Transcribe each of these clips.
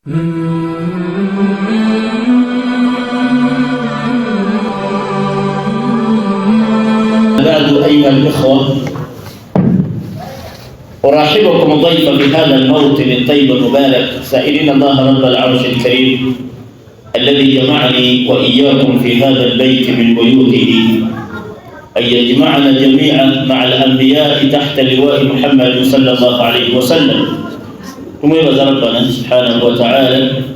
بعد أيها الإخوة، أرحبكم ضيفا في هذا الموطن الطيب المبارك، سائلين الله رب العرش الكريم الذي جمعني وإياكم في هذا البيت من بيوته أن يجمعنا جميعا مع الأنبياء تحت لواء محمد صلى الله عليه وسلم. Tumwebaza Rabbana subhanahu wa ta'ala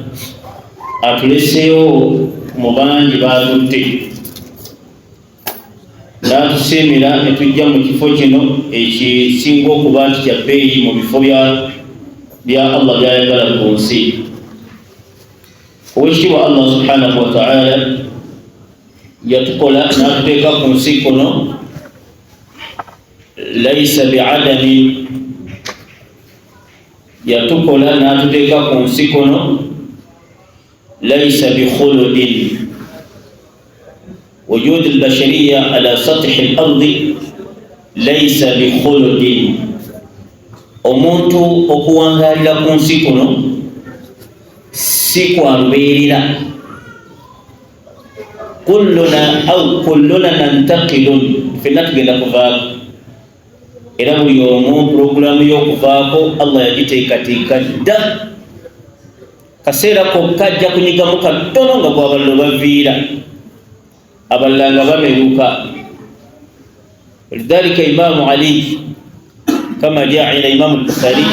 atuleseewo mu bangi baatutte n'atusiimira ne tujja mu kifo kino ekisinga okuba nti kya bbeeyi mu bifo bya Allah by'ayagala ku nsi. Oweekitiibwa Allah subhanahu wa ta'ala yatukola n'atuteeka ku nsi kuno laysa bi'adami, yatukola n'atuteeka ku nsi kuno laysa bikhuludin. وجود البشرية على سطح الأرض ليس بخلد. omuntu okuwangalira ku nsi kuno si kwalubeerera. kulluna nantaqilun, fenna tugenda kuvaako, era buli omu puroguramu y'okuvaako Allah yagiteekateeka dda. Kaseera kokka ajja kunyigamu katono nga bw'abalala baviira, abalala nga bameruka. Lidhalika Imamu Ali kama jaa ila Imamu Bukhari,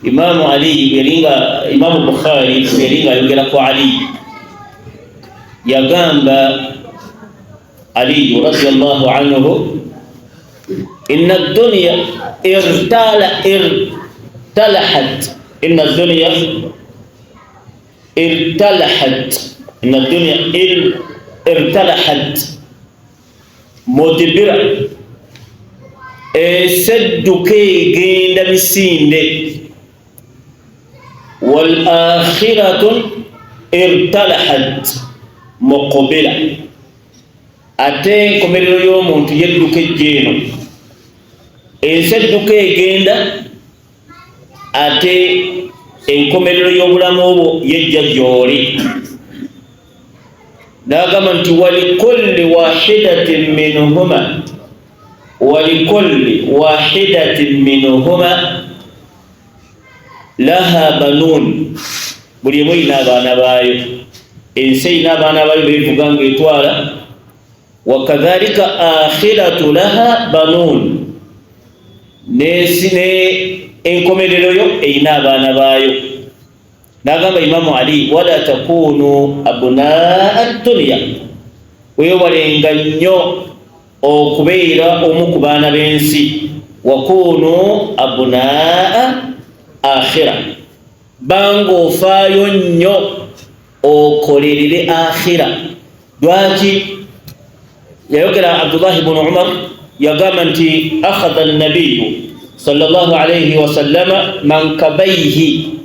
Imamu Ali yalinga Imamu Bukhari yalinga ayogera ku Ali, yagamba Ali radiyallahu anhu, inna ad-dunya irtalahat, inna ad-dunya irtalahat, inna ad-dunya irtalahat mudbira, esedduka egenda misinde. Wal akhiratu irtalahat muqbila, ate enkomerero y'omuntu yedduka ejjeeno. Ensedduka egenda, ate enkomerero y'obulamu obwo yejja gy'oli. N'agamba nti walikulli wahidatin minhuma laha banuun, buli emu erina abaana baayo. Ensi erina abaana baayo beevuga ng'etwala. Wakadhalika akhiratu laha banuun, enkomerero yo erina abaana baayo. N'agamba Imamu Ali, wala takunu abnaa dunya, weewalenga nnyo okubeera omu ku baana b'ensi. Wakunu abnaa akhira, banga ofaayo nnyo okolerere akhira. Lwaki? Yayogera Abdullah ibn Umar, yagamba nti akhadha an-nabiyyu sallallahu alayhi wa sallama mankabayhi,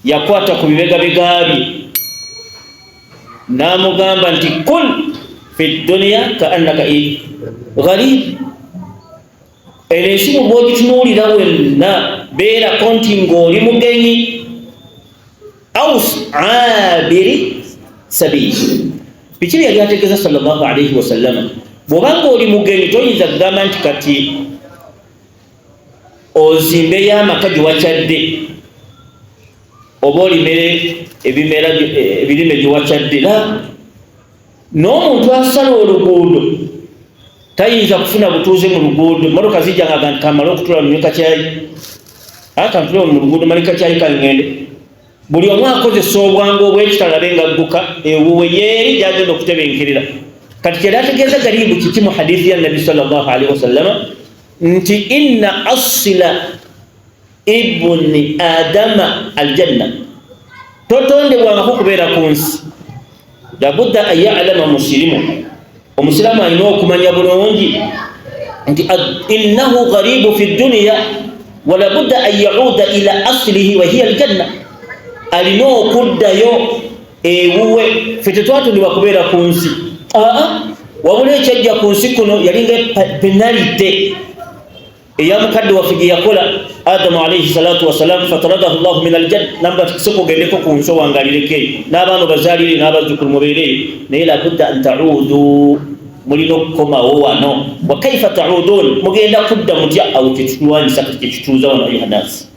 yakwata ku bibegabega bye n'amugamba nti kun fi dunya ka annaka gharib, ensi bw'ogitunuulira wenna beerako nti ng'oli mugenyi. Aus abiri sabili, biki yali ategeeza sallallahu alayhi wa sallama? Bw'obanga oli mugenyi toyinza kugamba nti kati ozimbeyo amaka gye wakyadde, oba olimere ebirime gye wakyadde. N'omuntu asala oluguudo tayinza kufuna butuuze mu luguudo. Motoka zijja nga kamala okutula mu kacyayi, akantule mu luguudo mali kacyayi kangende. Buli omu akozesa obwangu obw'ekitalabe ngagguka ewuwe yeeri gyagenda okutebenkerera. Kati kyali ategeeza galibu kiki mu hadithi ya Nabi sallallahu alaihi wasallama nti inna asla ibni adama aljanna, totondebwangako kubeera ku nsi. Labudda an ya'lama muslimu, omusiraamu alina okumanya bulungi nti innahu gharibu fi dunya wa labudda an ya'uda ila aslihi wa hiya aljanna. Alina okuddayo ewuwe. Ffe tetwatondebwa kubeera ku nsi, wabula ekyajja ku nsi kuno yalinga penalite eya mukadde waffe gye yakola Adam alayhi salatu wasalam fataradahu Allah min aljanna namba soko gendeko kunso wangalireke nabano bazalire nabazukulu mubere nela budda an ta'udu mulino koma wano wa kayfa ta'udun mugenda kudda mutya au kitwani sakati kituza wana ayuha nas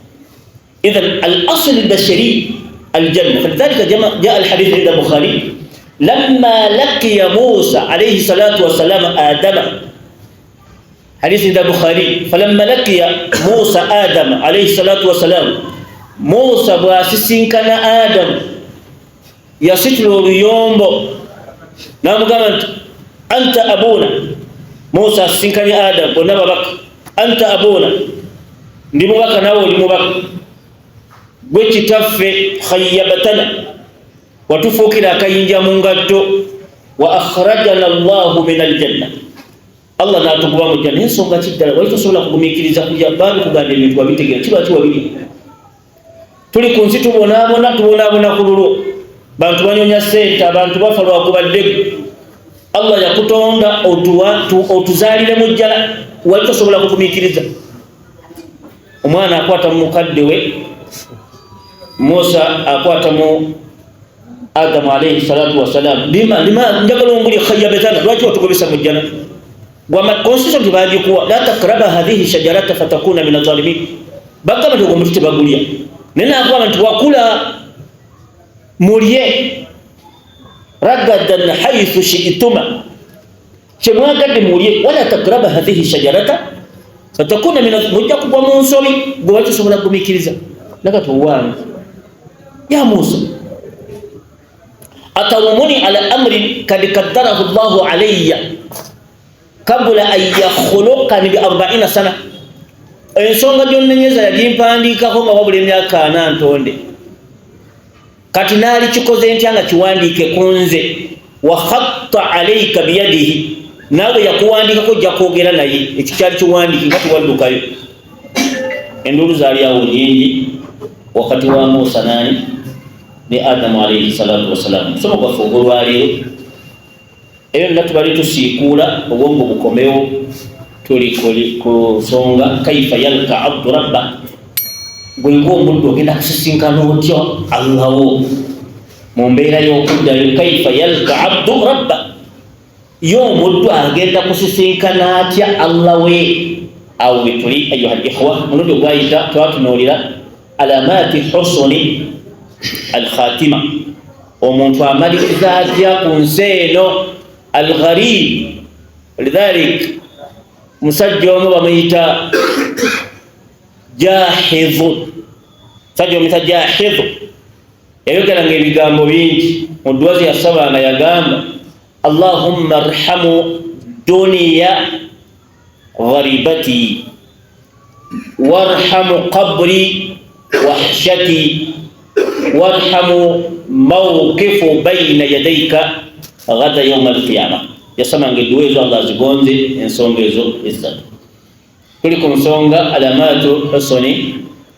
idhan al-asl al-bashari الجنة. فلذلك جاء الحديث عند البخاري لما لقي موسى عليه الصلاة والسلام آدم حديث عند البخاري فلما لقي موسى آدم عليه الصلاة والسلام موسى باسسين كان آدم يسجل اليوم نعم قامت أنت أبونا موسى سسين كان آدم ونبا بك أنت أبونا نبوك ناو نبوك bwekitaffe khayyabatana watufukira akayinja mu ngatto wa akhrajana Allahu min aljanna Allah natukuba mu janna ensonga kiddala wali tosobola kugumikiriza kujja babi kuganda ebintu wabitegera kiba kiwabiri tuli ku nsi tubonaabona ku lulwo bantu banyonya ssente abantu bafa lwakubadde Allah yakutonda otuzaalire mu jjala wali tosobola kugumikiriza omwana akwata mu mukadde we Musa akwatamu Adam alayhi salatu wasalam lima njagala nguli khayyabatana lwaki otugobesa mu jjana gwama constitution tibaji kuwa la takraba hadhihi shajarata fatakuna min adh-dhalimin bakama tugomuti bagulia nena akwa bantu wakula mulye ragadan haythu shi'tuma chemwagadde mulye wala takraba hadhihi shajarata fatakuna min mujja kubwa mu nsobi gwati sobola kumikiriza nakatuwana يا موسى أتلومني على أمر قد قدره الله علي قبل أن يخلقني ب40 سنة ensonga gyonnonyeza yagimpandikako nga wabula emyaka 4 ntonde kati naali kikoze ntya nga kiwandiike ku nze wa khatta alayka biyadihi naawe yakuwandikako ojja kwogera naye ekikyali kiwandiike nga tiwaddukayo endulu zaali awo nyingi wakati wa Musa nani ni Adam alayhi salatu wasalam soma kwa fogolo wali eyo ndatu bali tusikula obongo bukomeo tuli kusonga kaifa yalka abdu rabba gwingo mundu ogenda kusisinkana otyo Allah mumbera yokudda kaifa yalka abdu rabba yo mundu agenda kusisinkana atya Allah we au bituli ayuha ikhwa mundu gwaita twatunolira alamati husni al-khatima omuntu amaliza atya ku nseno al-gharib lidhalik musajja omu bamuyita jahidhu sajja omuyita jahidhu yayogeranga ebigambo bingi mu ddwazi yasabanga yagamba Allahumma arhamu dunya gharibati warhamu qabri wahshati warhamu mawqifu bayna yadayka ghada yawm al-qiyamah yasama ngedwezo Allah zigonze ensonga ezo ezatu kuli ku nsonga alamatu husni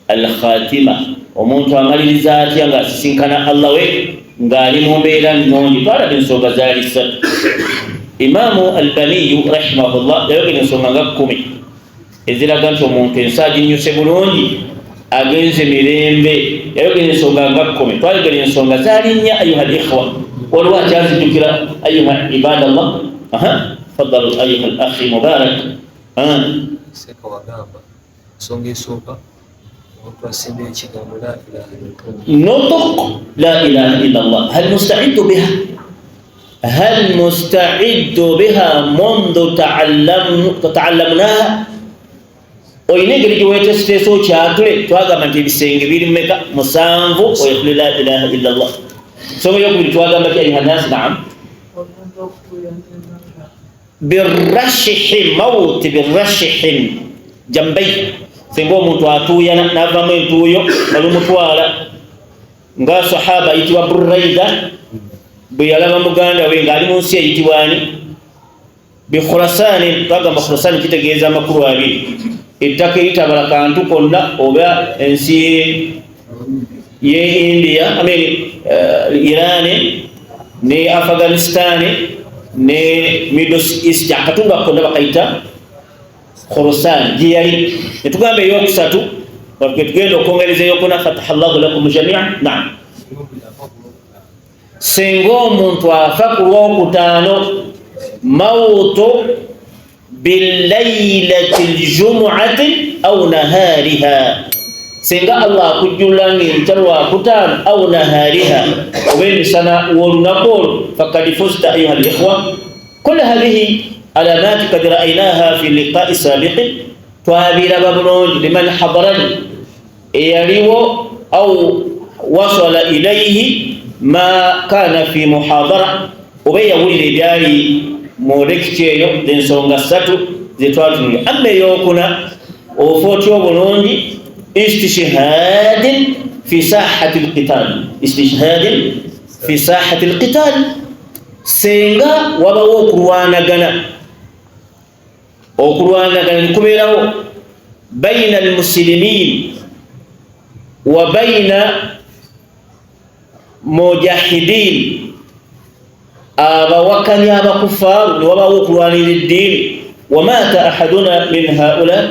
al-khatima omuntu amaliriza atya nga asisinkana Allah we ngali mu mbeera nnungi twala ensonga zaali ssatu Imamu Albani rahimahullah yayogera ensonga nga 10 eziraga nti omuntu ensaji nnyuse bulungi agenze mirembe yayogera ensonga nga 10 twayogera ensonga zaali nnya ayuha al-ikhwa waliwo akyazijjukira ayuha ibadallah faddalu ayuha al-akhi mubarak seka wagamba ensonga esooka omuntu asimba ekigambo la ilaha illallah نطق لا إله إلا الله هل مستعد بها منذ تعلمناها oyinegeri giweteseteso kyatule twagamba nti ebisenge biri mmeka 7 oyekule la ilaha illa Allah songa yokubiri twagamba ti ayuha nas naam birrashihi mawti birrashihin jambai singa omuntu atuuyana navamu entuuyo balumutwala nga sahaba ayitibwa Buraida bwe yalaba muganda we ng'ali mu nsi eyitibwani bi Khurasani twagamba Khurasani kitegeeza amakulu abiri ettaka eritabala kantu konna oba ensi ye India Iran ne Afghanistan ne Middle East akatunga konna bakayita Khurasan giyali netugamba eyokusatu wakitugenda okongereza yokuna fatahallahu lakum jami'an. Naam, singa omuntu afa ku lwokutaano mawutu billailati ljumuati au nahariha, singa Allah akujjula ng'enkya lwakutaano au nahariha oba emisana w'olunaku olwo fakad fuzta ayuha likhwa. Kull hadhihi alamati kad ra'aynaha fi liqa'i sabiqin, twabiraba bulungi liman hadarani eyaliwo au wasala ilayhi ma kana fi muhadara, oba yawulira ebyali mu lekiti eyo ensonga 3 zetwatunulya. Amma eyokuna ofa otya obulungi istishhadin fi sahati alqital, istishhadin fi sahati alqital, senga wabawo okulwanagana nikubeerawo baina almuslimin wa baina mujahidin, abawakani abakufaaru ne wabawo okulwanira eddiini. Wamata ahaduna min haula,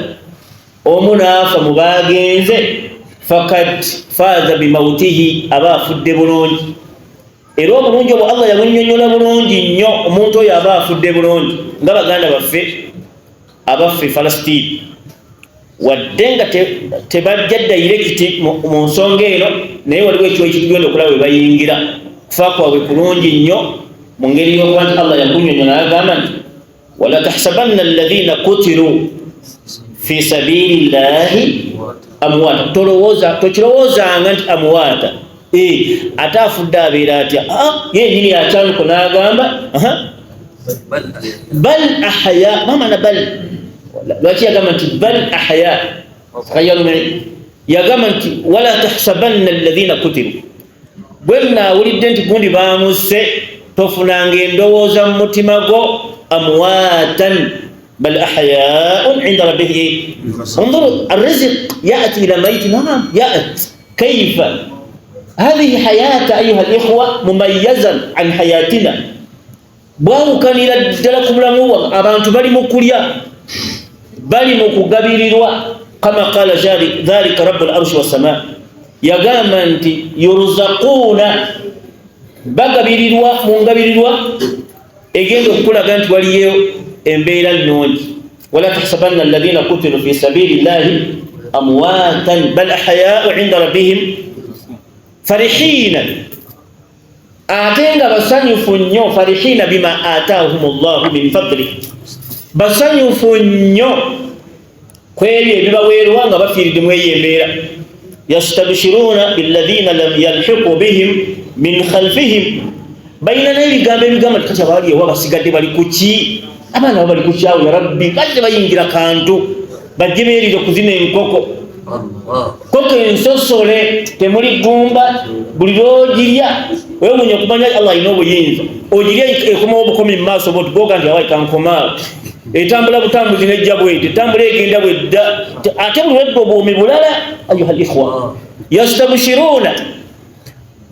omunaafa mu bagenze fakad faaza bimautihi, aba afudde bulungi. Era obulungi obwo Allah yabunyonyola bulungi nnyo, omuntu oyo aba afudde bulungi. Nga baganda baffe abaffe Falastini, wadde nga tebajja direct mu nsonga eno, naye waliwo ekiwa ekitugenda okulaba bwe bayingira. Kufa kwabwe kulungi nnyo mu ngeri y'okuba nti Allah yakunyonyola agamba nti wala tahsabanna alladhina kutilu fi sabilillahi amwata, tokirowoozanga nti amwata ate afudde abeera atya yenyini akyanuko n'agamba bal ahya. Mamana bal, lwaki yagamba nti bal ahya? Yagamba nti wala tahsabanna alladhina kutilu, bwe naawulidde nti gundi baamusse tofunanga endowooza mu mutima gwo amwatan bal ahyaun inda rabbihim. Unzuru arrizq ya'ti ila mayit, naam ya'ti. Kayfa hadhihi hayata ayuha alikhwa mumayyazan an hayatina, bwawukanira ddala ku bulamu abantu bali mu kulya, bali mu kugabirirwa. Kama qala dhalika rabbul arshi wassamaa, yagamba nti yurzaquna, bagabirirwa mu ngabirirwa egenda okulaga nti waliyo embeera nnungi. Wala tahsabanna alladhina kutilu fi sabilillahi amwatan bal ahyaa'u inda rabbihim farihina, ate nga basanyufu nnyo. Farihina bima ataahum Allahu min fadlih, basanyufu nnyo kwebyo ebibaweerwa nga bafiiridde mu eyo embeera. Yastabshiruna billadhina lam yalhiqu bihim min khalfihim, balina n'ebigambo ebigamba nti kati abaali ewa basigadde bali kuki, abaana abo bali kuki awo ya rabbi, kati bayingira kantu bajje beerire okuzina enkoko. Koko ensosole temuli gumba, buli lwogirya wewunya okumanya Allah alina obuyinza. Ogirya ekomawo obukomi mu maaso botugoga nti awayi kankomaawo, etambula butambuzi nejja bwete, etambula egenda bwedda, ate buli wedda obwomi bulala. Ayuha alikhwa, yastabshiruna,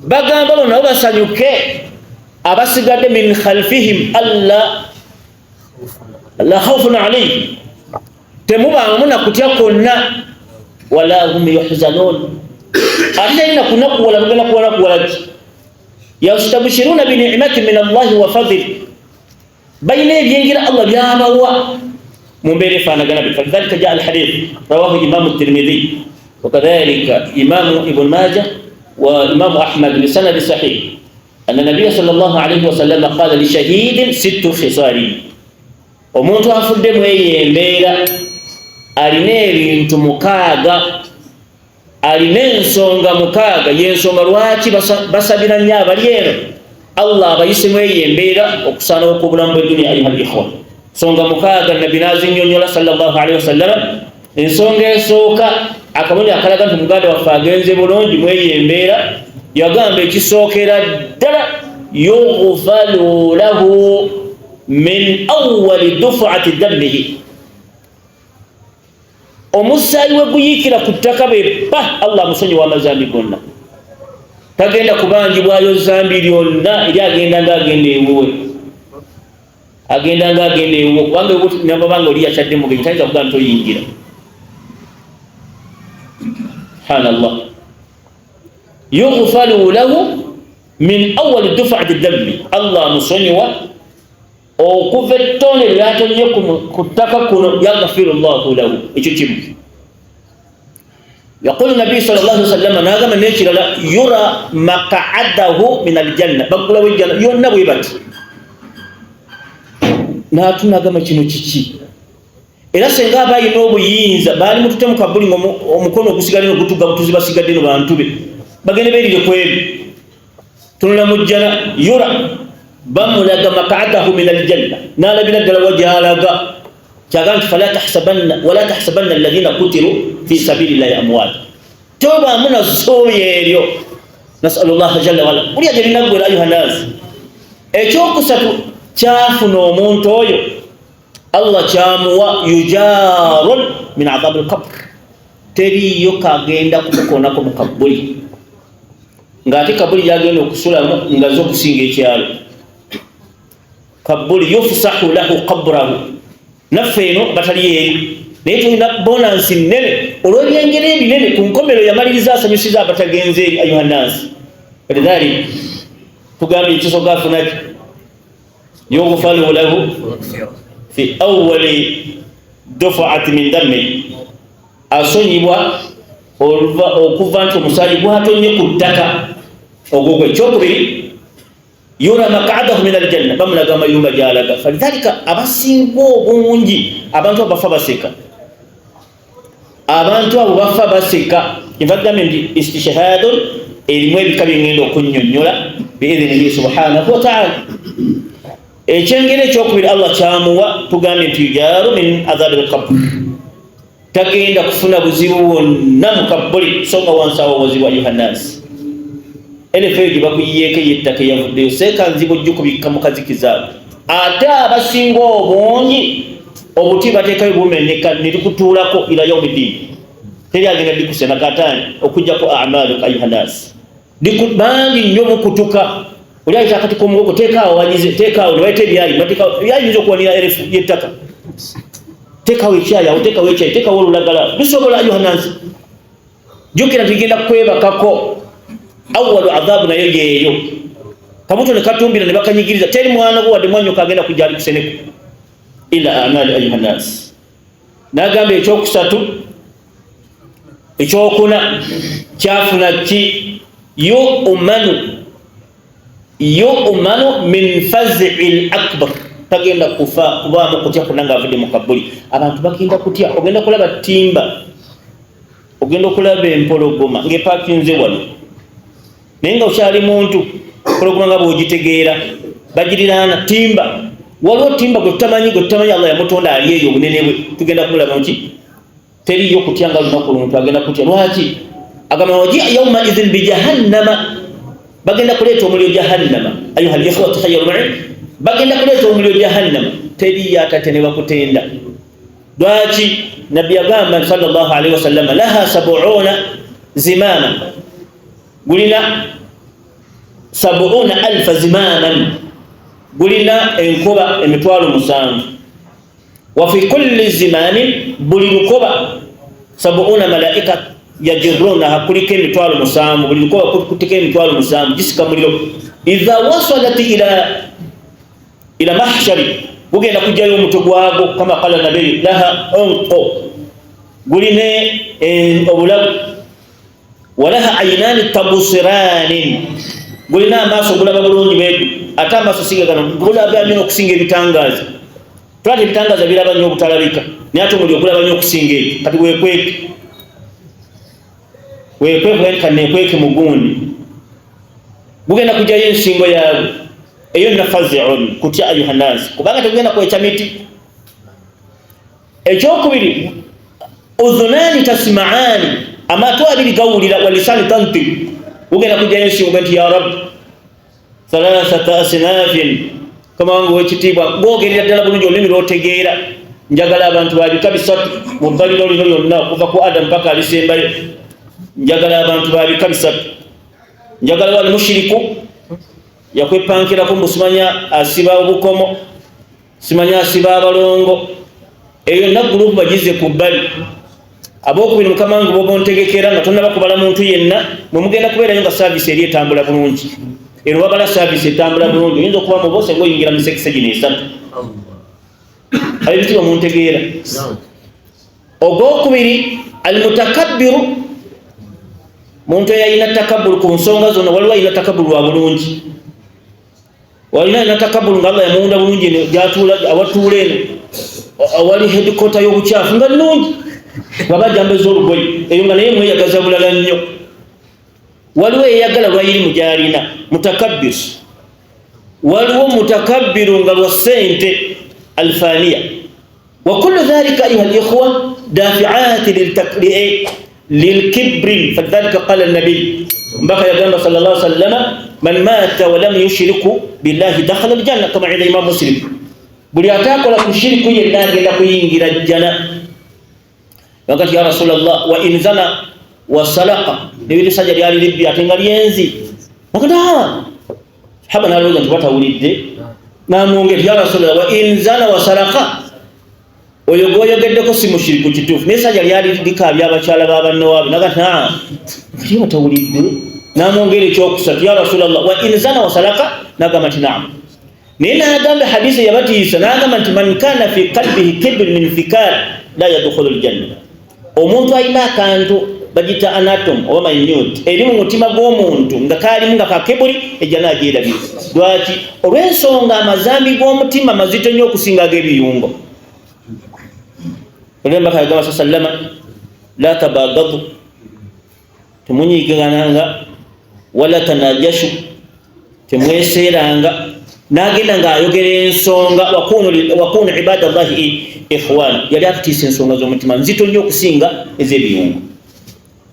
bagamba bano nabo basanyuke abasigadde min khalfihim alla khawfun alayhim, temubaamu na kutya konna. Wala hum yuhzanun, ate ina kunakuwala bagenda kuwala ki. Yastabshiruna bi ni'matin min Allah wa fadl, bayina ebyengira Allah byabawa mu mbeera efaanagana bi. Falidhalika jaa alhadith rawahu Imam at-Tirmidhi wa kadhalika Imam Ibn Majah wa Imam Ahmad bi sanad sahih anna Nabiyya sallallahu alayhi wa sallam qala li shahidin 6 khisal, omuntu afudde mu eyo embeera alina ebintu 6, alina ensonga 6. Yensonga lwaki basabira nnyo abali eno Allah abayisemu eyo embeera okusaanawo kw'obulamu bw'edduniya. Ayuha alikhwa, ensonga 6 nabbi n'azinnyonnyola sallallahu alayhi wa sallam. Ensonga esooka, akabonero akalaga nti muganda waffe agenze bulungi mu eyo embeera, yagamba ekisookera ddala yughfalu lahu min awwali duf'ati dammihi, omusaayi we guyiikira ku ttaka beppa Allah musonyiwa amazambi gonna, tagenda kubangibwayo zambi lyonna eri agenda ng'agenda ewuwe, kubanga nabanga oli yakyadde mugenyi tayinza kugamba toyingira. subhanallah yughfalu lahu min awwal duf'ati dhanbi Allah musonyiwa okuva ettone lyatonye ku ttaka kuno yaghfiru Allahu lahu ekyo kimu. Yaqulu Nabi sallallahu alaihi wasallam nagamba nekirala yura maq'adahu min aljanna bagula wejjana yonna bwe bati natunagamba kino kiki era senga abayina obuyinza bali mutute mu kabuli omukono ogusigale n'ogutuga butuzi basigadde no bantu be bagende berire kwebi tunula mujjana yura bamulaga maq'adahu min aljanna nalabira ddala wajalaga kyaganti fala tahsabanna alladhina qutilu fi sabilillahi amwat toba muna soyeryo nasallallahu jalla wala uliya jelina gwe ayuha nas ekyokusatu kyafuna omuntu oyo Allah kyamuwa yujarun min adhab alqabr teriyo kagenda kumukonako mu kabuli ngati kabuli yagenda okusulamu ngazo okusinga ekyalo kabuli yufsahu lahu qabrahu nafeno batali yeri naye tulina bonansi nnene olw'ebyengeri ebinene ku nkomero yamaliriza asanyusiza abatagenze eri ayuha nnasi walidhalik tugambye ekisoga afunaki yughfalu lahu fi awwali duf'ati min dammi asonyibwa okuva nti omusaayi gwatonye ku ttaka ogwo ekyokubiri yura maq'adahu min aljanna bamulaga mayumba gyalaga falidhalika abasinga obungi abantu abafa baseka abantu abo bafa baseka infagambe nti istishhadun erimu ebika byengenda okunnyonnyola biidhinihi subhanahu wa ta'ala ekyengeri ekyokubiri Allah kyamuwa tugambye nti yujaru min adhabi alqabr tagenda kufuna buzibu bwonna mu kabuli songa wansi awo buzibu ayuha nnasi elefeji bakuyiyeke yettaka yavuddeyo seeka nzibu ojja kubikka mu kazikizaabo ate abasinga obungi obuti bateekayo bumeneka nelikutuulako ila yaumiddin teri agenda likusena katani okujjako amalu ayuha nnasi bangi nnyo mukutuka oli ayita akati k'omugogo teekaawo wanyize teekaawo ne bayita ebyayi ebyayi biyinza okuwanira erefu yettaka teekaawo ekyayi awo teekaawo ekyayi teekaawo olulagala bisobola ayuha nnasi jjukira nti genda kwebakako awwalu adhabu nayo yeeyo kabuto ne katumbira ne bakanyigiriza teri mwana gwo wadde mwanyoka agenda kujja ali kuseneko ila amali ayuha nnasi nagamba ekyokusatu ekyokuna kyafuna ki yu'manu min faz'il akbar tagenda kufa kubaamu kutya kunanga avudde mu kabuli abantu bagenda kutya ogenda kulaba timba ogenda okulaba empologoma ng'epakinze wano naye nga okyali muntu empologoma nga bw'ogitegeera bagiriraana timba waliwo timba gwe tutamanyi Allah yamutonda ali eyo obunene bwe tugenda kumulaba nki teriyo kutya nga lunaku lumuntu agenda kutya lwaki agamba wajia yawma idhin bijahannama bagenda kuleeta omuliro jahannama ayuha al-ikhwatu khayru ma'i bagenda kuleeta omuliro jahannama teriyo atate ne bakutenda lwaki nabbi agamba sallallahu alaihi wasallam laha 70 zimama gulina 70,000 zimaman gulina enkoba emitwalo 7 wa fi kulli zimanin buli lukoba 70 malaika yajiruna hakulika emitwalo 7 buli lukoba kutika emitwalo 7 jisika muliro idha wasalat ila mahshari bugenda kujjayo omutwe gwago kama qala nabi laha unqu guline obulabu walaha aynani tabusiranin gulina amaaso gulaba bulungi beedu ate amaaso sigagano gulaba nnyo okusinga ebitangaza twate ebitangaza biraba nnyo obutalabika naye ate omuli ogulaba nnyo okusinga ebyo kati weekweke kaneekweke mugundi bugenda kujjayo ensingo yaabwe eyo nafazi'un kutya ayuha nnasi kubanga tegenda kweca miti ekyokubiri udhunani tasma'ani amatu abiri gawulira walisani tantiq bugenda kujjayo ensingo nti ya rabb thalathata asnafin kama wangu wekitiibwa gwogerera ddala bulungi olulimi lwotegeera njagala abantu babika bisatu mu bbaliro lino lyonna kuva ku adamu paka alisembayo njagala abantu babika bisatu njagala wali mushiriku yakwepankirako musimanya asiba obukomo simanya asiba abalongo eyo na gurupu bagize ku bbali abokubiri mukama wange boba ontegekera nga tonna bakubala muntu yenna mugenda kubeerayo nga service eri etambula bulungi ero wabala service etambula bulungi oyinza okuba mubose ngaoyingira mu sekisa gino esatu abibitibwa muntegeera ogwokubiri almutakabbiru muntu eyalina takabbulu ku nsonga zonna waliwo alina takabbulu wa bulungi walina takabbulu nga Allah yamuwunda bulungi gyatuula awatuula eno awali headquarter y'obukyafu nga nnungi babajambeza olugoye eyo nga naye mweyagaza bulala nnyo waliwo eyagala lwayirimu gyalina mutakabbir waliwo mutakabbiru nga lwa ssente alfaniya wa kullu dhalika ayuha alikhwa dafi'at lilkibri fadhalika qala an-nabi mbaka yagamba sallallahu alayhi wasallam man mata wa lam yushriku billahi dakhala aljanna kama ila imam muslim buli atakola kushiriku yenna agenda kuyingira jana wakati ya rasulullah wa in zana wa salaqa nibili sajja lyali libbi atenga lyenzi wakati haba naloza ntibataulidde namwongera ya rasulullah wa in zana wa salaqa oyo goyogeddeko si mushiriku kituufu naye sajja lyali likabya abakyala babanowaabe nagati tibatawulidde namwongera ekyokusatu ya rasulullah wa in zana wa salaqa nagamba nti naam naye nagamba hadisi yabatiisa nagamba nti man kana fi qalbihi kibr min fikar la yadkhulu aljanna omuntu alina akantu bagita anatom oba minute eri mu mutima gw'omuntu nga kalimu nga kakebuli ejjana agyerabye lwaki olw'ensonga amazambi g'omutima mazito nnyo okusinga ag'ebiyungo olwembaka yagamba sallama la tabagadu temunyigananga wala tanajashu temweseranga nagenda nga ayogera ensonga wakunu ibadallahi ikhwana yali akutiisa ensonga z'omutima nzito nnyo okusinga ez'ebiyungo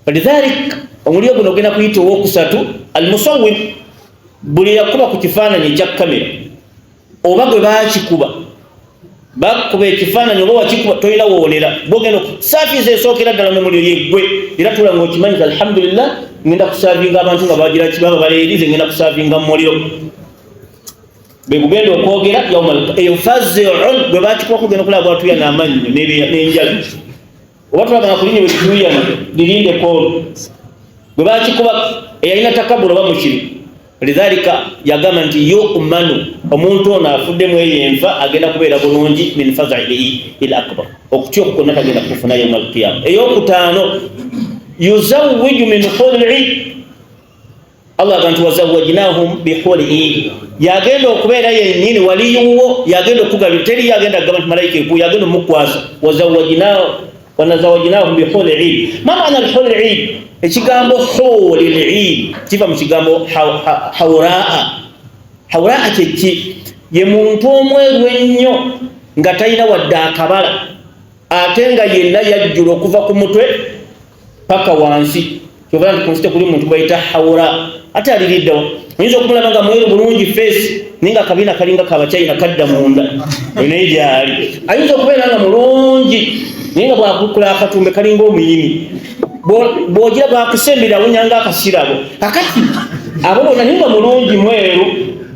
falidhalik omuliro guno ogenda kuyita ow'okusatu almusawwir buli yakuba ku kifaananyi ekya kamera oba gwe baakikuba bakuba ekifaananyi oba wakikuba tolina woolera bwogenda okusaafiisa esookera ddala n'omuliro yeggwe era tula ng'okimanyiza alhamdulillah ngenda kusaavinga abantu nga bagira kibaba baleerize ngenda kusaavinga mu muliro begugenda okwogera eyo fazi'un gwe bakikuba kugenda okulaba bwatuya n'amannyo n'enjala oba tulagana kulinnya bwe tutuyana lirinde koolo gwe bakikuba eyalina takabbulu oba mushiriku lidhalika yagamba nti yu'manu omuntu ono afuddemu eyo enfa agenda kubeera bulungi min fazi'ihi al-akbar okutya okukonna tagenda kufuna yawma al-qiyama eyokutaano yuzawwiju min hul'i Allah agamba wazawwajnahum bihul'i yagenda okubeera yennyini waliyuwo yagenda okugabira teri yagenda agamba nti malayika eku yagenda omukwasa wanazawwajnahum bihul'i ma maana al-hul'i ekigambo hul'i kiva mu kigambo hawraa kyeki ye muntu omweru ennyo nga talina wadde akabala ate nga yenna yajjula okuva ku mutwe paka wansi kyova nti kunsite kuli muntu bayita hawra ate aliriddewa oyinza okumulaba nga mweru bulungi feesi naye nga akabiina kalinga kabachina kadda munda naye gyali ayinza okubeera nga mulungi naye nga bwakukula akatumbe kalinga omuyini bw'ogira bwakusembera awunyanga akasirabo kakati abo bonna naye nga mulungi mweru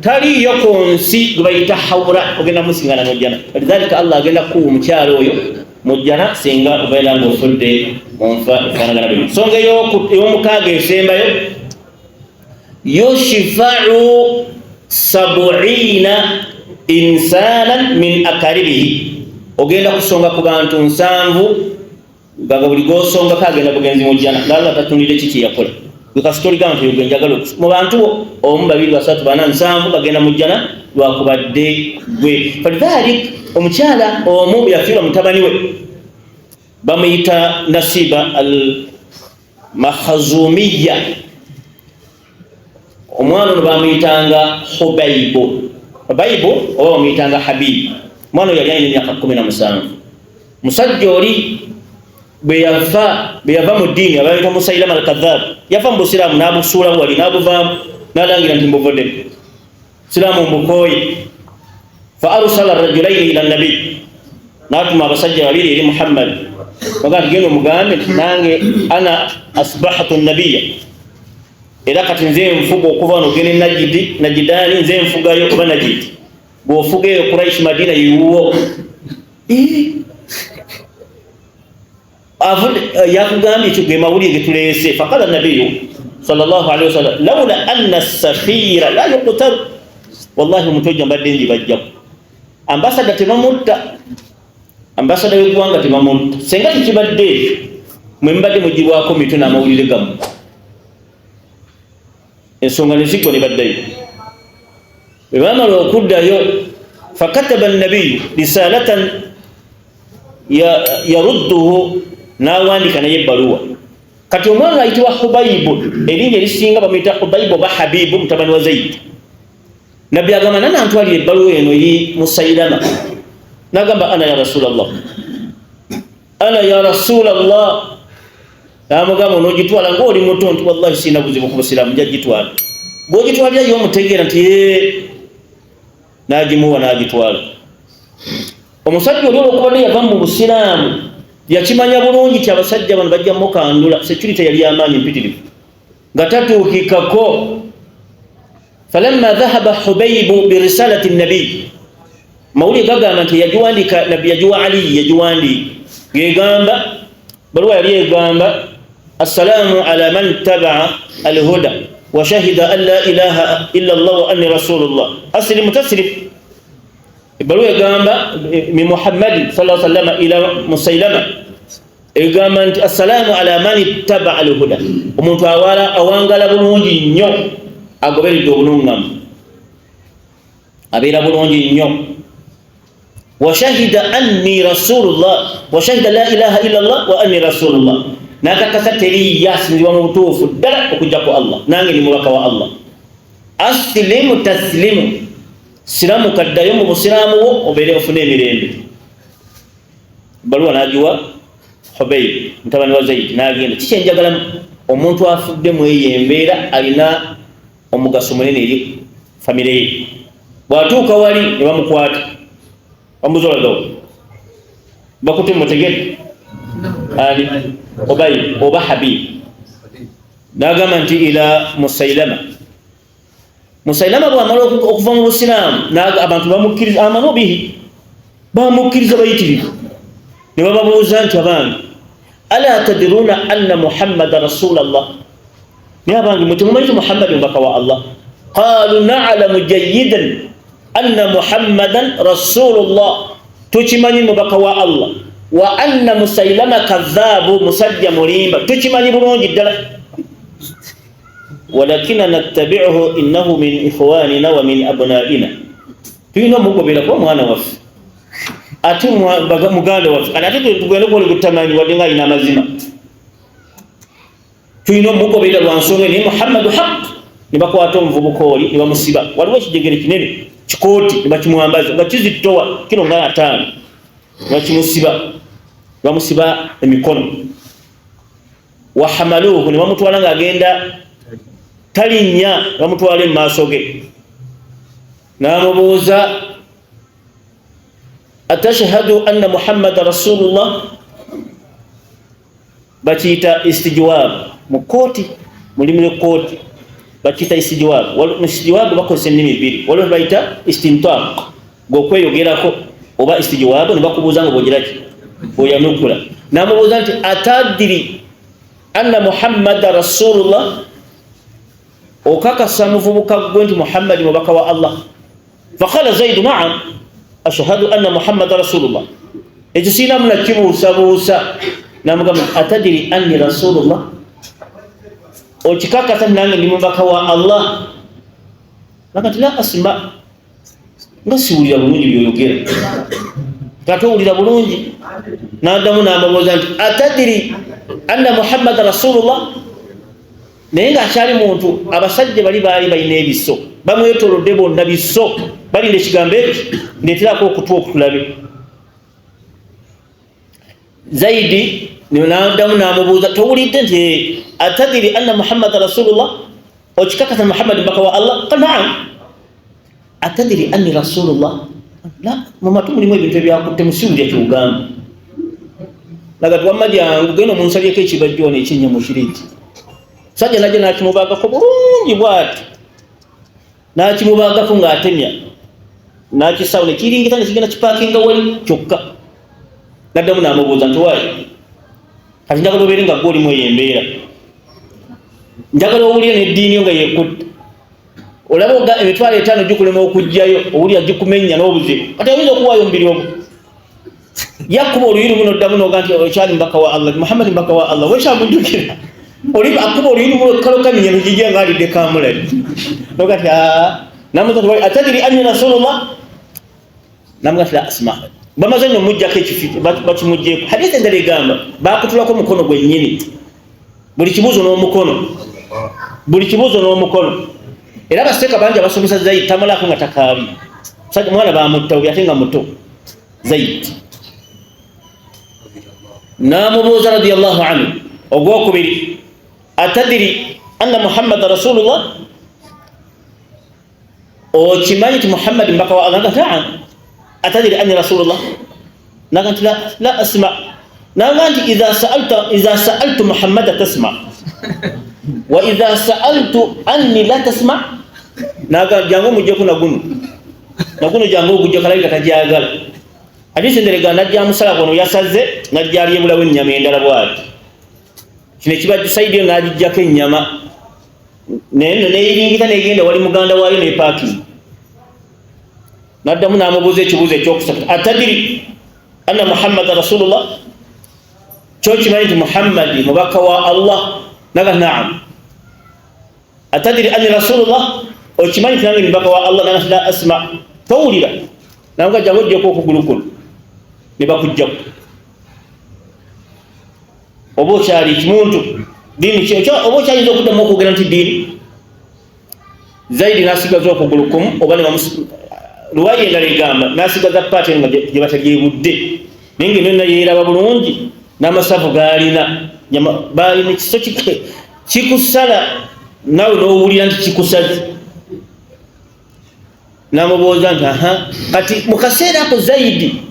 taliyo ku nsi gwe bayita hawra ogenda musingana n'ojjana lidhalika Allah agenda kuwa omukyalo oyo mujjana singa obeera ng'ofudde mu nfa efaanagana bwe nsonga ey'omukaaga esembayo yushfa'u 70 insanan min akaribihi ogenda kusonga ku bantu 70 gaga buli gosonga kagenda bugenzi mujjana ngalla tatundire kiki yakola bikasitori gamba nti yogenjagala mu bantu omu 2 3 4 5 bagenda mujjana lwakubadde gwe falidhalik omukyala omu yafiirwa mutabani we bamuyita Nasiba al-Makhzumiya omwana ono bamuyitanga Hubaybu oba bamuyitanga Habib omwana yali alina emyaka 17 musajja oli bwe yava mu ddiini abayita Musailama al-Kadhdhab yava mu busiraamu n'abusuula wali n'abuvaamu n'alangira nti mbuvudde siraamu mbukooye fa arsala rajulaini ila nabi n'atuma abasajja babiri eri Muhammad bagamba genda omugambe nange ana asbahatu nabiyya era kati nze nfuga okuva wano ogenda Najidaani nze nfugayo oba Najidi bw'ofuga eyo Quraish Madina yiwuwo yakugambye ekyo ge mawulire getulese. Faqala nabiyu sallallahu alaihi wasallam laula anna as-safira la yuqtaru, wallahi omutojja mbadde njibajjako. Ambasada tebamutta, ambasada w'eggwanga tebamutta. Senga tekibadde ekyo mwe mbadde mugibwako mitwe n'amawulire gammwe, ensonga ne zigwa ne baddayo. Bwe baamala okuddayo, fakataba an-nabiyyu risalatan yarudduhu, n'awandiika naye ebbaluwa. Kati omwana ayitibwa Hubaybu, erinnya erisinga bamuyita Hubaybu oba Habibu mutabani wa Zaidi. Nabbi agamba nanantwalira ebbaluwa eno eri Musailama, n'agamba ana ya Rasulallah, ana ya Rasulallah. N'amugamba n'ogitwala ng'oli muto nti wallahi sina buzibu ku Busiraamu, nja gitwala. Bw'ogitwalira yo omutegeera nti n'agimuwa n'agitwala. Omusajja oli olw'okubadde yava mu Busiraamu yakimanya bulungi ti abasajja bano bajja mukandula, security yali y'amaanyi mpitirivu nga tatuukikako. Falamma dhahaba Hubaybu birisalati nabi, mawulire gagamba nti yagiwandiika nabbi, yagiwa Ali, yagiwandiika gegamba, baluwa yali egamba assalamu ala man tabaa alhuda wa shahida an la ilaha illa Allah wa anni rasulullah aslimu taslim. Baluwa egamba mi Muhammad sallallahu alaihi wasallam ila Musailama, egamba nti assalamu ala man ittaba alhuda, omuntu awangala bulungi nnyo, agoberedde obulungamu, abeera bulungi nnyo. Wa shahida anni rasulullah, wa shahida la ilaha illa Allah wa anni rasulullah, n'akakasa teri yasinzibwa mu butuufu ddala okujjako Allah, nange ni mubaka wa Allah. Aslimu taslimu, siramu kaddayo mu busiraamu wo obeere ofune emirembe. Baluwa n'agiwa Hubayb mutabani wa Zaidi, n'agenda. Kiki enjagala omuntu afudde mu eyo embeera alina omugaso munene eri famire ye. Bw'atuuka wali ne bamukwata bamuzolagawo, bakute mutegedde ali Hubayb oba Habib, n'agamba nti ila Musailama. Musailama bw'amala okuva mu Busiraamu abantu bamukkiriza, amanu bihi, bamukkiriza bayitirivu, ne bababuuza nti abange ala tadruna anna Muhammada rasulallah, naye abange mwe temumanyi ti Muhammadi mubaka wa Allah? Qalu na'lamu jayyidan anna Muhammadan rasulullah, tukimanyi mubaka wa Allah, wa anna Musailama kadhaabu, musajja mulimba, tukimanyi bulungi ddala. Walakina nattabi'uhu innahu min ikhwanina wa min abna'ina, tulina omugoberako omwana waffe ate muganda waffe, ate tugenda okuwola gutamanyi wadde nga alina amazima, tulina omugoberera lwa nsonga naye Muhammadu haqq. Ne bakwata omuvubuka oli ne bamusiba, waliwo ekijegere kinene kikooti ne bakimwambaza nga kizittowa kilo nga 5, ne bakimusiba, bamusiba emikono. Wahamaluhu, ne bamutwala ng'agenda talinnya, bamutwala mu maaso ge, n'amubuuza atashhadu anna Muhammada rasulullah, bakiyita istijwab mu kooti, mulimu lw'ekkooti bakiyita istijwab. Mu istijwab bakozesa ennimi bbiri, waliwo bayita istintaq, g'okweyogerako, oba istijwab ne bakubuuza nga bwogiraki, bw'oyanukula. N'amubuuza nti atadiri anna Muhammada rasulullah, okakasa muvubuka gwe nti Muhammadi mubaka wa Allah? Faqala Zaidu na'am ashhadu anna Muhammada rasulullah. Ekyo siinamu nakibuusabuusa, n'amugamba atadiri anni rasulullah, okikakasa nange ndi mubaka wa Allah? Nakati la asma, nga siwulira bulungi byoyogera, kati owulira bulungi. N'addamu n'amubuuza nti atadiri anna Muhammada rasulullah, naye ng'akyali muntu. Abasajja baali balina ebiso, bamwetoolodde bonna biso, balinda ekigambo eki, ndeeterako okutwa okutulabe. Zaidi n'addamu n'amubuuza, towulidde nti atadiri anna Muhammada rasulullah, okikakasa Muhammad mubaka wa Allah? Qala na'am. Atadiri anni rasulullah? La, mu matu mulimu ebintu ebyakutte, musiwulira kyogamba. Laga tuwamma jangu genda omunsabyeko ekibajjo ono ekinnya mu kiriti. Sajja najja n'akimubaagako bulungi bw'ati, n'akimubaagako ng'atemya, n'akisawo ne kiringita ne kigenda kipaakinga wali kyokka. N'addamu n'amubuuza nti waayi kati njagala obeere nga gwolimu eyo embeera, njagala owulire n'eddiini yo nga yekutta. Olaba oga emitwalo 5 gikulema okujjayo, owulira gikumenya n'obuzibu, kati oyinza okuwaayo omubiri ogwo. Yakuba oluyiri muno oddamu n'oga nti okyali mbaka wa Allah, Muhammad mbaka wa Allah, wekyamujjukira. Oli akuba oluyiri muno kalokamenya nogijja ng'alidde kamulali. Noga nti namugamba atadiri anni Rasulullah, namugamba nti la asma. Bamaze nnyo mujjako ekifo bakimugjeeko. Hadiisi endala egamba baakutulako mukono gwennyini, buli kibuuzo n'omukono, buli kibuuzo n'omukono. Era baseka bangi abasomesa Zaid tamulako nga takaabi. Musajja mwana bamutta obi ate nga muto Zaid. Namubuuza radiyallahu anhu ogwokubiri, atadiri anna Muhammad Rasulullah, okimanyi ti Muhammad mbaka wa Allah? Na'am. Atadiri anni Rasulullah? Naga nti la asma. Naga nti idha sa'altu Muhammad tasma wa idha sa'altu anni la tasma. Naga jangu mujjeku naguno jangu ogujja kalabika tajagala. Hadiisi ndelega najja musala kono yasaze najja aliyebulawo ennyama endala bwati. Kino kibadde Saidi yo n'agijjako ennyama neno neyiringita negenda wali muganda waayo ne parking. Naddamu n'amubuuza ekibuuzo ekyokusatu, atadiri anna Muhammad Rasulullah, kyo kimanyi nti Muhammad mubaka wa Allah? Naga na'am. Atadiri anni Rasulullah, okimanyi nti nange mubaka wa Allah? Naga la asma. Towulira. Naga jangu ojjeko okugulu kuno ne bakujjako. Oba okyali kimuntu dini oba okyayinza okuddamu okwogera nti dini. Zaidi n'asigaza okugulu kumu oba ne luwayi endala egamba n'asigaza paati nga gye batagyebudde, naye ng'enonna yeeraba bulungi n'amasavu gaalina baali mu kiso kikusala, naawe n'owulira nti kikusaze. N'amubuuza nti kati mu kaseera ako Zaidi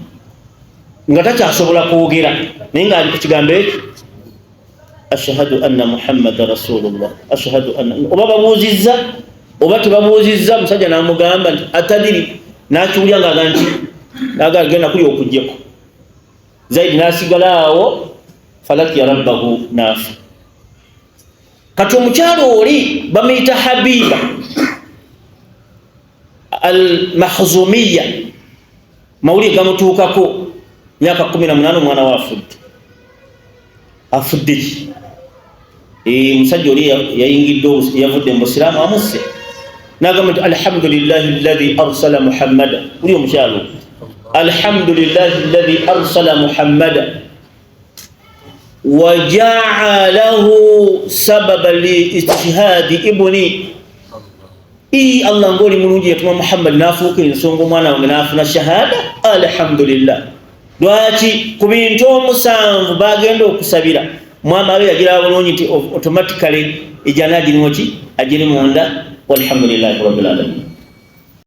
nga takyasobola kwogera naye ng'ali ku kigambo ekyo, ashhadu anna Muhammada Rasulullah, ashhadu anna. Oba babuuzizza oba tebabuuzizza, musajja n'amugamba nti atadiri, n'akiwulya ng'aga nti n'agagenda kuli okujjeko. Zaidi n'asigala awo, falakiya rabbahu naafa. Kati omukyalo oli bamuyita Habiba al-Makhzumiyya, mawulire gamutuukako myaka 18 omwana we afudde ki? Musajja oli yayingidde yavudde mu Busiraamu amusse, n'agamba nti alhamdulillahi alladhi arsala Muhammada. Uli omukyalo, alhamdulillahi alladhi arsala Muhammada wa ja'alahu sababa li istishhadi ibni. Allah ngoli mulungi yatuma Muhammad n'afuuka ensonga omwana wange n'afuna shahada. Alhamdulillah. Lwaki? Ku bintu 7 bagenda okusabira mwama we yagira bulungi nti automatically ejana girimu ki agiri munda. Walhamdulillahi rabbil alamin.